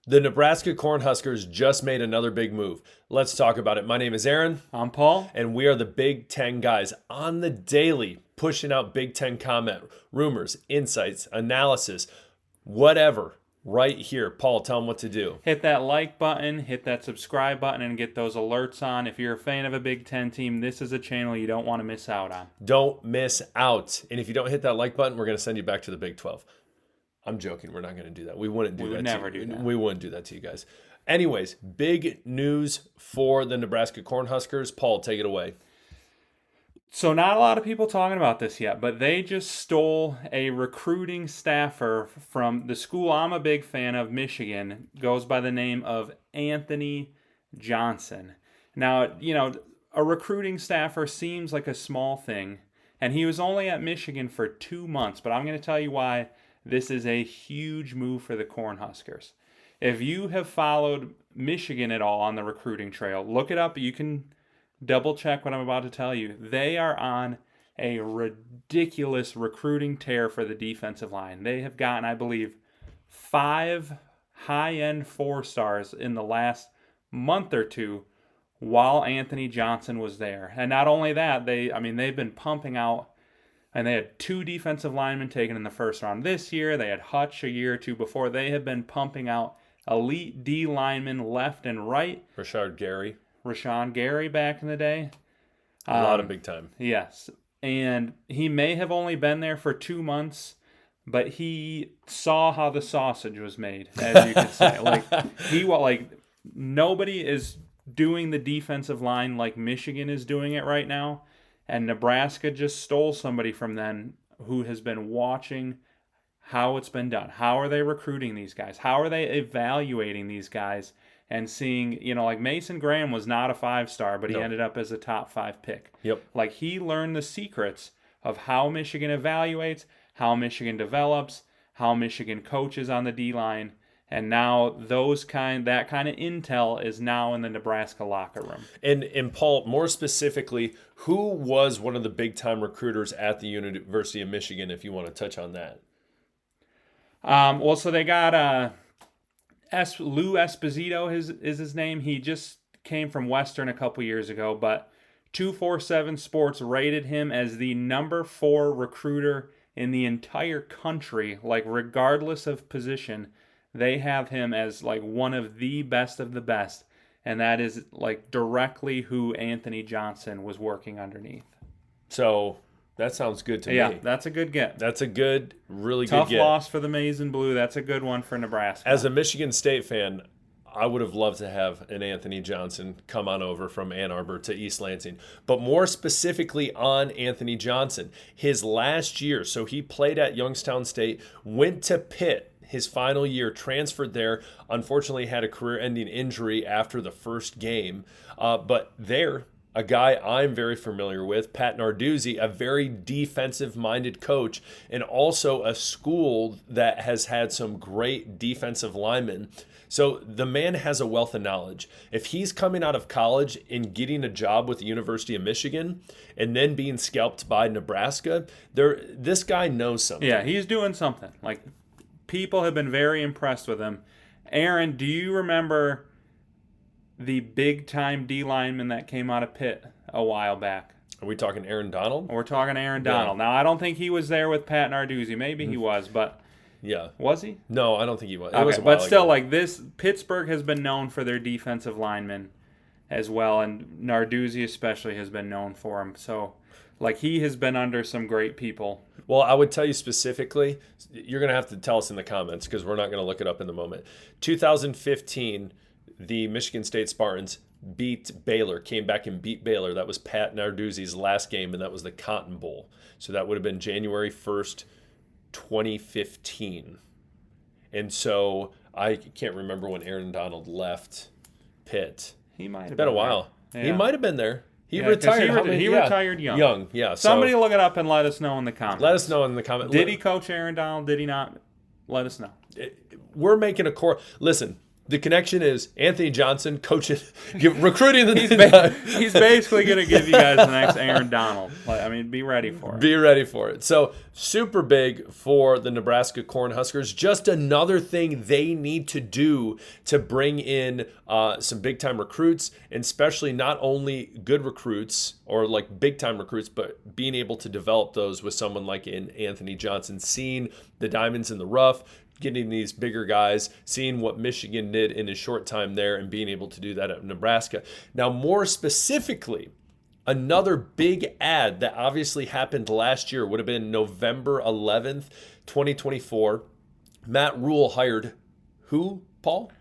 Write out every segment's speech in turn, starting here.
The Nebraska Cornhuskers just made another big move. Let's talk about it. My name is Aaron. I'm Paul. And we are the Big Ten guys on the daily, pushing out Big Ten comment, rumors, insights, analysis, whatever, right here. Paul, tell them what to do. Hit that like button, hit that subscribe button, and get those alerts on. If you're a fan of a Big Ten team, this is a channel you don't want to miss out on. Don't miss out. And if you don't hit that like button, we're going to send you back to the Big 12. I'm joking. We're not going to do that. We wouldn't do that. We would never do that. We wouldn't do that to you guys. Anyways, big news for the Nebraska Cornhuskers. Paul, take it away. So not a lot of people talking about this yet, but they just stole a recruiting staffer from the school I'm a big fan of, Michigan. Goes by the name of Anthony Johnson. Now, a recruiting staffer seems like a small thing, and he was only at Michigan for 2 months, but I'm going to tell you why this is a huge move for the Cornhuskers. If you have followed Michigan at all on the recruiting trail, look it up. You can double check what I'm about to tell you. They are on a ridiculous recruiting tear for the defensive line. They have gotten, I believe, 5 high-end 4-stars in the last month or two while Anthony Johnson was there. And not only that, they've been pumping out. And they had 2 defensive linemen taken in the first round this year. They had Hutch a year or two before. They have been pumping out elite D linemen left and right. Rashawn Gary back in the day. A lot of big time. Yes. And he may have only been there for 2 months, but he saw how the sausage was made, as you could say. Nobody is doing the defensive line like Michigan is doing it right now. And Nebraska just stole somebody from them who has been watching how it's been done. How are they recruiting these guys? How are they evaluating these guys? And seeing, Mason Graham was not a 5-star, but he ended up as a top 5 pick. Yep. He learned the secrets of how Michigan evaluates, how Michigan develops, how Michigan coaches on the D-line. And now that kind of intel is now in the Nebraska locker room. And Paul, more specifically, who was one of the big-time recruiters at the University of Michigan, if you want to touch on that? So they got Lou Esposito is his name. He just came from Western a couple years ago, but 247 Sports rated him as the number 4 recruiter in the entire country, regardless of position. They have him as one of the best, and that is directly who Anthony Johnson was working underneath. So that sounds good to me. Yeah, that's a good get. That's a good, really Tough good get. loss for the Maize and Blue. That's a good one for Nebraska. As a Michigan State fan, I would have loved to have an Anthony Johnson come on over from Ann Arbor to East Lansing. But more specifically on Anthony Johnson, his last year, so he played at Youngstown State, went to Pitt his final year, transferred there, unfortunately had a career-ending injury after the first game. But there, a guy I'm very familiar with, Pat Narduzzi, a very defensive-minded coach, and also a school that has had some great defensive linemen. So the man has a wealth of knowledge. If he's coming out of college and getting a job with the University of Michigan and then being scalped by Nebraska, this guy knows something. Yeah, he's doing something. People have been very impressed with him. Aaron, do you remember the big-time D lineman that came out of Pitt a while back? Are we talking Aaron Donald? We're talking Aaron Donald. Now, I don't think he was there with Pat Narduzzi. Maybe he was, but yeah, was he? No, I don't think he was. Okay, it was a while but still, ago. this Pittsburgh has been known for their defensive linemen as well, and Narduzzi especially has been known for him. So, he has been under some great people. Well, I would tell you specifically, you're going to have to tell us in the comments because we're not going to look it up in the moment. 2015, the Michigan State Spartans beat Baylor, came back and beat Baylor. That was Pat Narduzzi's last game, and that was the Cotton Bowl. So that would have been January 1st, 2015. And so I can't remember when Aaron Donald left Pitt. He might have been a while. Yeah. He might have been there. He retired. retired. He retired young. Young, yeah. Somebody look it up and let us know in the comments. Let us know in the comments. Did he coach Aaron Donald? Did he not? Let us know. We're making a core. Listen, The connection is Anthony Johnson coaching, recruiting the He's basically going to give you guys the next Aaron Donald. Be ready for it. Be ready for it. So super big for the Nebraska Cornhuskers. Just another thing they need to do to bring in some big-time recruits, and especially not only good recruits or like big-time recruits, but being able to develop those with someone like in Anthony Johnson, seeing the diamonds in the rough, getting these bigger guys, seeing what Michigan did in his short time there and being able to do that at Nebraska. Now, more specifically, another big ad that obviously happened last year would have been November 11th, 2024. Matt Rule hired who, Paul?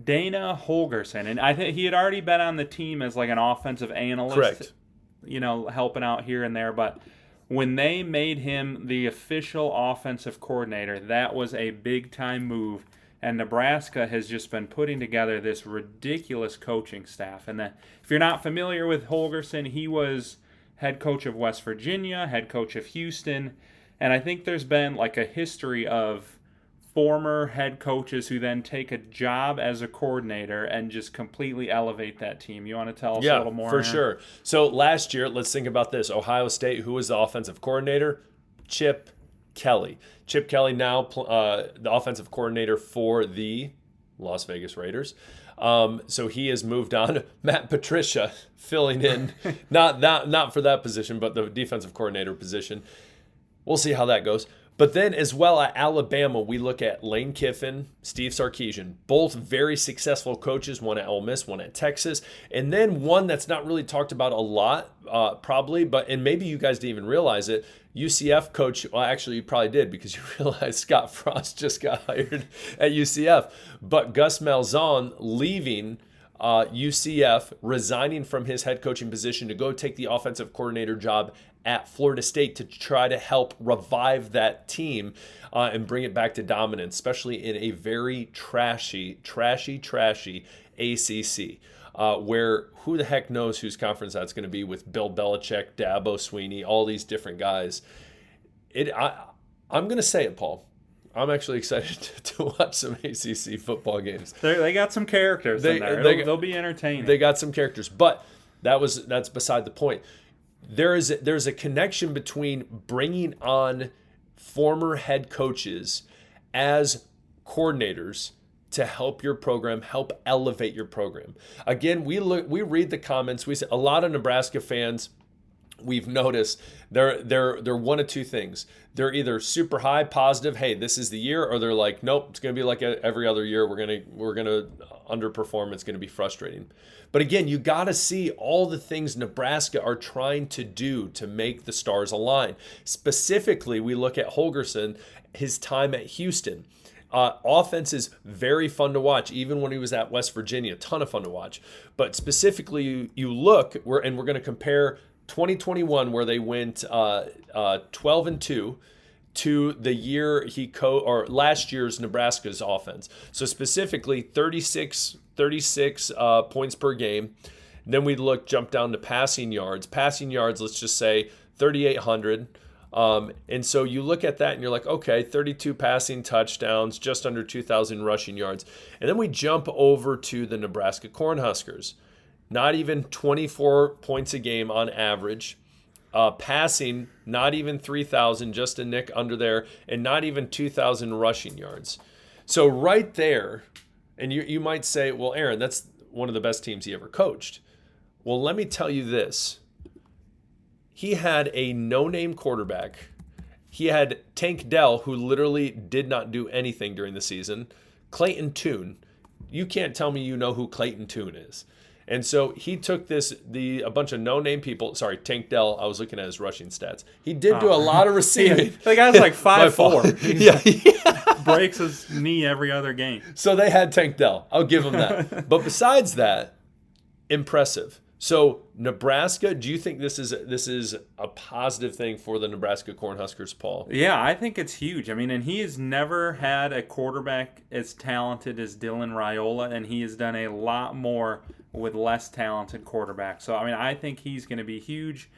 Dana Hogerson. And I think he had already been on the team as like an offensive analyst. Correct. Helping out here and there. But when they made him the official offensive coordinator, that was a big-time move. And Nebraska has just been putting together this ridiculous coaching staff. And if you're not familiar with Hogerson, he was head coach of West Virginia, head coach of Houston. And I think there's been like a history of former head coaches who then take a job as a coordinator and just completely elevate that team. You want to tell us a little more? Yeah, for Aaron? sure. So last year, let's think about this. Ohio State, who was the offensive coordinator? Chip Kelly. Chip Kelly now the offensive coordinator for the Las Vegas Raiders. So he has moved on. Matt Patricia filling in, not for that position, but the defensive coordinator position. We'll see how that goes. But then as well at Alabama, we look at Lane Kiffin, Steve Sarkisian, both very successful coaches, one at Ole Miss, one at Texas. And then one that's not really talked about a lot, probably, and maybe you guys didn't even realize it, UCF coach, well, actually you probably did because you realized Scott Frost just got hired at UCF. But Gus Malzahn leaving UCF, resigning from his head coaching position to go take the offensive coordinator job at Florida State to try to help revive that team and bring it back to dominance, especially in a very trashy ACC, where who the heck knows whose conference that's going to be with Bill Belichick, Dabo Sweeney, all these different guys. I'm going to say it, Paul. I'm actually excited to watch some ACC football games. They got some characters in there. They'll be entertaining. They got some characters, but that's beside the point. There's a connection between bringing on former head coaches as coordinators to help your program, help elevate your program. Again, we read the comments. We see a lot of Nebraska fans. We've noticed they're one of two things. They're either super high positive, hey, this is the year, or they're like, nope, it's going to be like every other year. We're gonna underperform. It's going to be frustrating. But again, you got to see all the things Nebraska are trying to do to make the stars align. Specifically, we look at Hogerson, his time at Houston. Offense is very fun to watch, even when he was at West Virginia, a ton of fun to watch. But specifically, you look, we're going to compare 2021, where they went 12-2, to the year or last year's Nebraska's offense. So specifically, 36 points per game. Then we jump down to passing yards. Passing yards, let's just say 3,800. And so you look at that and you're like, okay, 32 passing touchdowns, just under 2,000 rushing yards. And then we jump over to the Nebraska Cornhuskers. Not even 24 points a game on average. Passing, not even 3,000, just a nick under there, and not even 2,000 rushing yards. So right there, and you might say, well, Aaron, that's one of the best teams he ever coached. Well, let me tell you this. He had a no-name quarterback. He had Tank Dell, who literally did not do anything during the season. Clayton Tune. You can't tell me you know who Clayton Tune is. And so he took a bunch of no-name people. Sorry, Tank Dell. I was looking at his rushing stats. He did do a lot of receiving. The guy's like 5'4". Yeah. Breaks his knee every other game. So they had Tank Dell. I'll give him that. But besides that, impressive. So Nebraska, do you think this is a positive thing for the Nebraska Cornhuskers, Paul? Yeah, I think it's huge. I mean, and he has never had a quarterback as talented as Dylan Raiola, and he has done a lot more with less talented quarterbacks. So, I mean, I think he's going to be huge.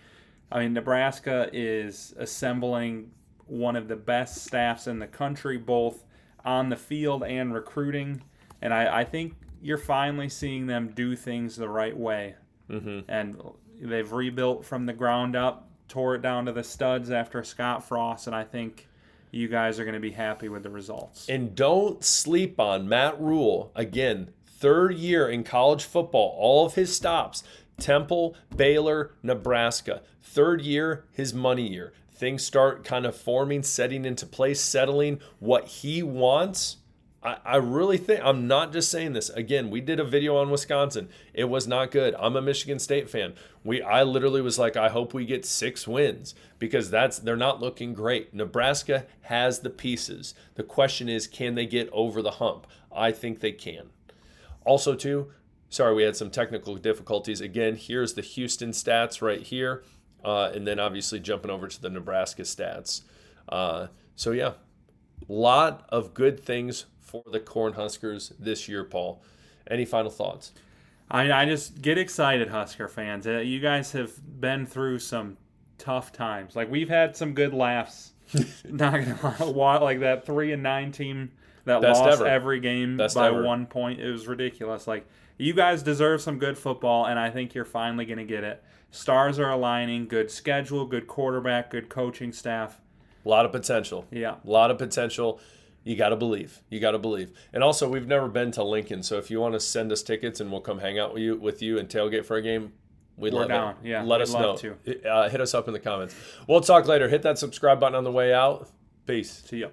I mean, Nebraska is assembling one of the best staffs in the country, both on the field and recruiting. And I think you're finally seeing them do things the right way. Mm-hmm. And they've rebuilt from the ground up, tore it down to the studs after Scott Frost, and I think you guys are going to be happy with the results. And don't sleep on Matt Rule. Again, third year in college football, all of his stops, Temple, Baylor, Nebraska. Third year, his money year. Things start kind of forming, setting into place, settling what he wants. I really think, I'm not just saying this. Again, we did a video on Wisconsin. It was not good. I'm a Michigan State fan. I literally was like, I hope we get 6 wins because they're not looking great. Nebraska has the pieces. The question is, can they get over the hump? I think they can. Also, too, sorry, we had some technical difficulties. Again, here's the Houston stats right here. And then obviously jumping over to the Nebraska stats. So, yeah, lot of good things for the Cornhuskers this year, Paul. Any final thoughts? I just get excited, Husker fans. You guys have been through some tough times. Like, we've had some good laughs. Not gonna lie, like that 3-9 team that Best lost ever. every game Best by ever. 1 point. It was ridiculous. Like, you guys deserve some good football, and I think you're finally gonna get it. Stars are aligning. Good schedule, good quarterback, good coaching staff. A lot of potential. Yeah. A lot of potential. You got to believe. You got to believe. And also, we've never been to Lincoln, so if you want to send us tickets and we'll come hang out with you and tailgate for a game, we're love down. it. Yeah, Let we'd us love know. Hit us up in the comments. We'll talk later. Hit that subscribe button on the way out. Peace. See ya.